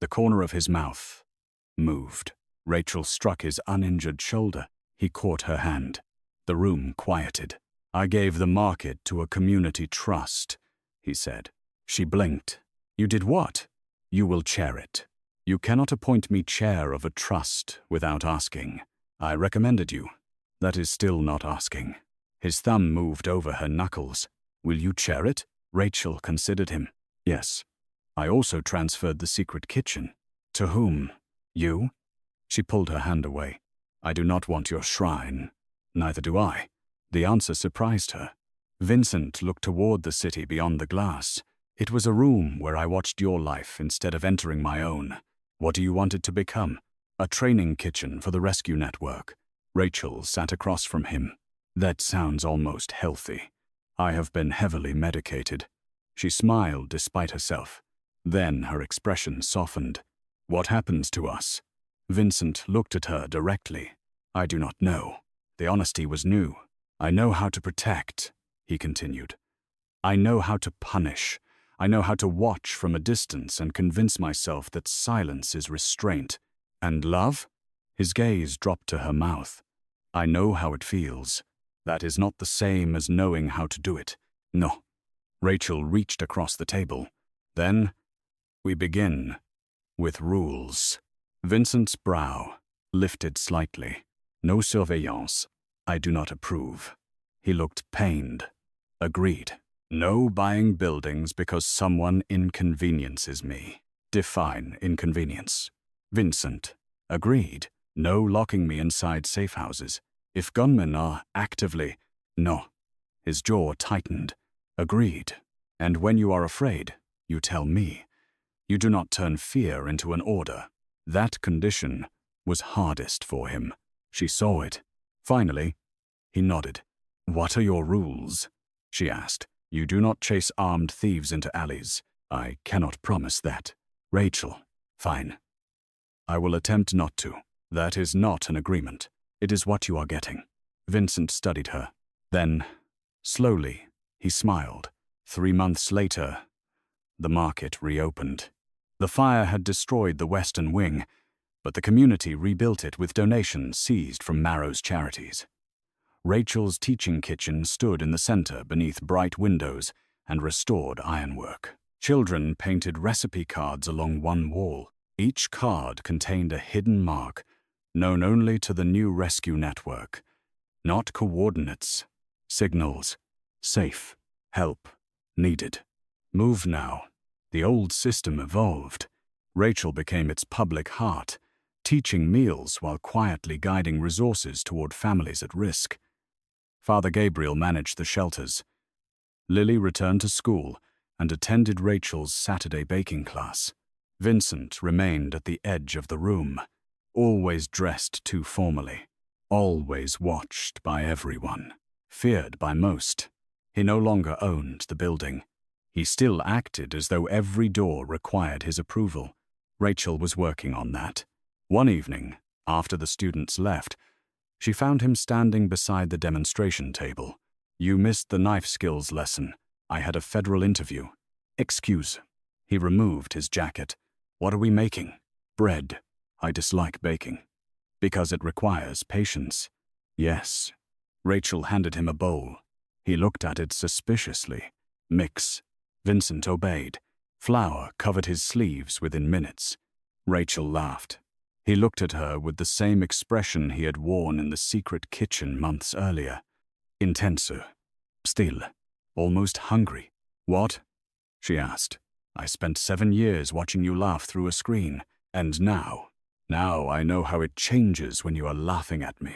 the corner of his mouth moved. Rachel struck his uninjured shoulder. He caught her hand. The room quieted. "I gave the market to a community trust," he said. She blinked. "You did what?" "You will chair it. You cannot appoint me chair of a trust without asking. I recommended you." "That is still not asking." His thumb moved over her knuckles. "Will you chair it?" Rachel considered him. "Yes. I also transferred the secret kitchen." "To whom?" "You." She pulled her hand away. "I do not want your shrine." "Neither do I." The answer surprised her. Vincent looked toward the city beyond the glass. "It was a room where I watched your life instead of entering my own. What do you want it to become?" "A training kitchen for the rescue network." Rachel sat across from him. "That sounds almost healthy. I have been heavily medicated." She smiled despite herself. Then her expression softened. "What happens to us?" Vincent looked at her directly. "I do not know." The honesty was new. "I know how to protect," he continued. "I know how to punish. I know how to watch from a distance and convince myself that silence is restraint. And love?" His gaze dropped to her mouth. "I know how it feels. That is not the same as knowing how to do it." "No." Rachel reached across the table. "Then we begin with rules." Vincent's brow lifted slightly. "No surveillance. I do not approve." He looked pained. "Agreed. No buying buildings because someone inconveniences me." "Define inconvenience." "Vincent." "Agreed. No locking me inside safe houses. If gunmen are actively—" "No." His jaw tightened. "Agreed. And when you are afraid, you tell me. You do not turn fear into an order." That condition was hardest for him. She saw it. Finally, he nodded. "What are your rules?" she asked. "You do not chase armed thieves into alleys." "I cannot promise that." "Rachel." "Fine. I will attempt not to." "That is not an agreement. It is what you are getting." Vincent studied her. Then, slowly, he smiled. 3 months later, the market reopened. The fire had destroyed the western wing, but the community rebuilt it with donations seized from Marrow's charities. Rachel's teaching kitchen stood in the center beneath bright windows and restored ironwork. Children painted recipe cards along one wall. Each card contained a hidden mark, known only to the new rescue network. Not coordinates, signals. Safe, help, needed. Move now. The old system evolved. Rachel became its public heart, teaching meals while quietly guiding resources toward families at risk. Father Gabriel managed the shelters. Lily returned to school and attended Rachel's Saturday baking class. Vincent remained at the edge of the room, always dressed too formally, always watched by everyone, feared by most. He no longer owned the building. He still acted as though every door required his approval. Rachel was working on that. One evening, after the students left, she found him standing beside the demonstration table. "You missed the knife skills lesson. I had a federal interview." "Excuse." He removed his jacket. "What are we making?" "Bread. I dislike baking." "Because it requires patience." "Yes." Rachel handed him a bowl. He looked at it suspiciously. "Mix." Vincent obeyed. Flour covered his sleeves within minutes. Rachel laughed. He looked at her with the same expression he had worn in the secret kitchen months earlier. Intenser. Still. Almost hungry. "What?" she asked. "I spent 7 years watching you laugh through a screen." And now I know how it changes when you are laughing at me.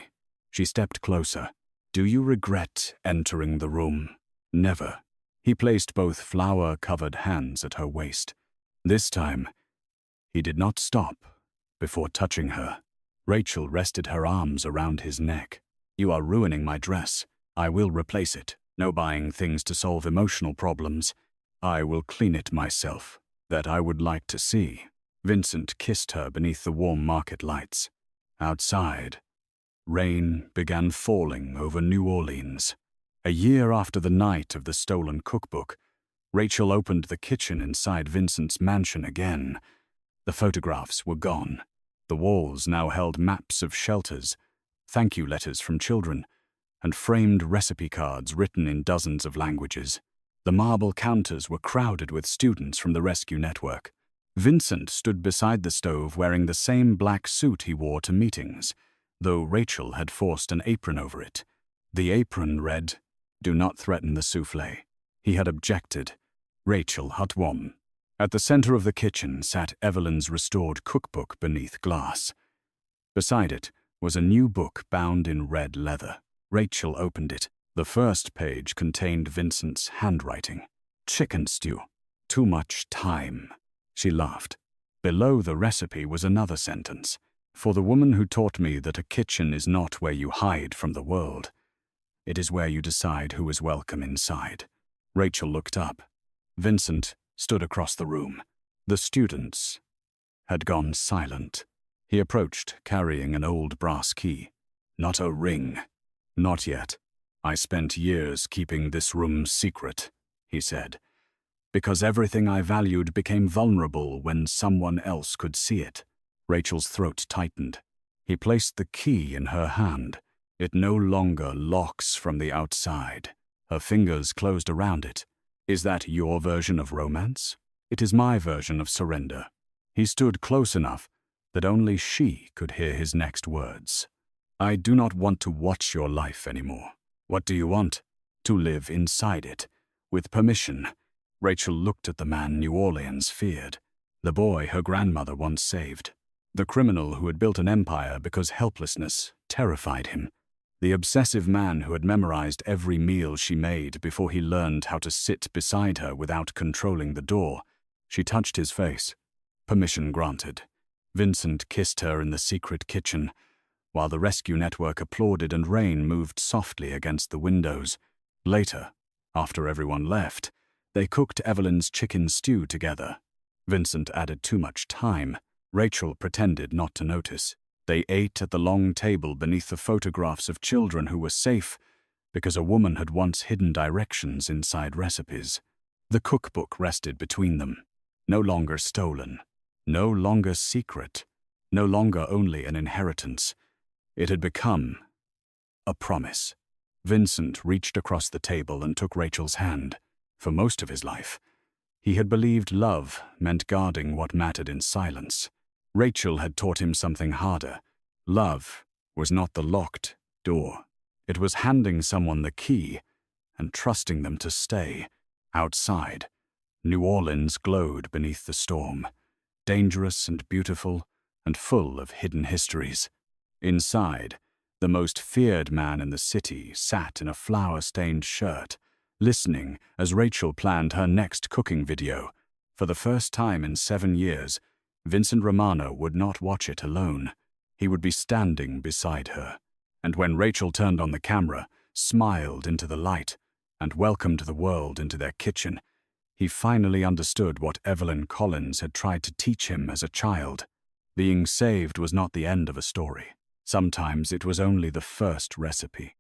She stepped closer. Do you regret entering the room? Never. He placed both flour-covered hands at her waist. This time, he did not stop before touching her. Rachel rested her arms around his neck. You are ruining my dress. I will replace it. No buying things to solve emotional problems. I will clean it myself. That I would like to see. Vincent kissed her beneath the warm market lights. Outside, rain began falling over New Orleans. A year after the night of the stolen cookbook, Rachel opened the kitchen inside Vincent's mansion again. The photographs were gone. The walls now held maps of shelters, thank you letters from children, and framed recipe cards written in dozens of languages. The marble counters were crowded with students from the rescue network. Vincent stood beside the stove wearing the same black suit he wore to meetings, though Rachel had forced an apron over it. The apron read, "Do not threaten the soufflé." He had objected. Rachel Hutwom. At the center of the kitchen sat Evelyn's restored cookbook beneath glass. Beside it was a new book bound in red leather. Rachel opened it. The first page contained Vincent's handwriting. Chicken stew. Too much time. She laughed. Below the recipe was another sentence. For the woman who taught me that a kitchen is not where you hide from the world. It is where you decide who is welcome inside. Rachel looked up. Vincent stood across the room. The students had gone silent. He approached, carrying an old brass key. Not a ring. Not yet. I spent years keeping this room secret, he said, because everything I valued became vulnerable when someone else could see it. Rachel's throat tightened. He placed the key in her hand. It no longer locks from the outside. Her fingers closed around it. Is that your version of romance? It is my version of surrender. He stood close enough that only she could hear his next words. I do not want to watch your life anymore. What do you want? To live inside it. With permission. Rachel looked at the man New Orleans feared. The boy her grandmother once saved. The criminal who had built an empire because helplessness terrified him. The obsessive man who had memorized every meal she made before he learned how to sit beside her without controlling the door. She touched his face. Permission granted. Vincent kissed her in the secret kitchen, while the rescue network applauded and rain moved softly against the windows. Later, after everyone left, they cooked Evelyn's chicken stew together. Vincent added too much time. Rachel pretended not to notice. They ate at the long table beneath the photographs of children who were safe because a woman had once hidden directions inside recipes. The cookbook rested between them. No longer stolen. No longer secret. No longer only an inheritance. It had become a promise. Vincent reached across the table and took Rachel's hand. For most of his life, he had believed love meant guarding what mattered in silence. Rachel had taught him something harder. Love was not the locked door. It was handing someone the key and trusting them to stay. Outside, New Orleans glowed beneath the storm, dangerous and beautiful and full of hidden histories. Inside, the most feared man in the city sat in a flour-stained shirt, listening as Rachel planned her next cooking video. For the first time in 7 years, Vincent Romano would not watch it alone. He would be standing beside her. And when Rachel turned on the camera, smiled into the light, and welcomed the world into their kitchen, he finally understood what Evelyn Collins had tried to teach him as a child. Being saved was not the end of a story. Sometimes it was only the first recipe.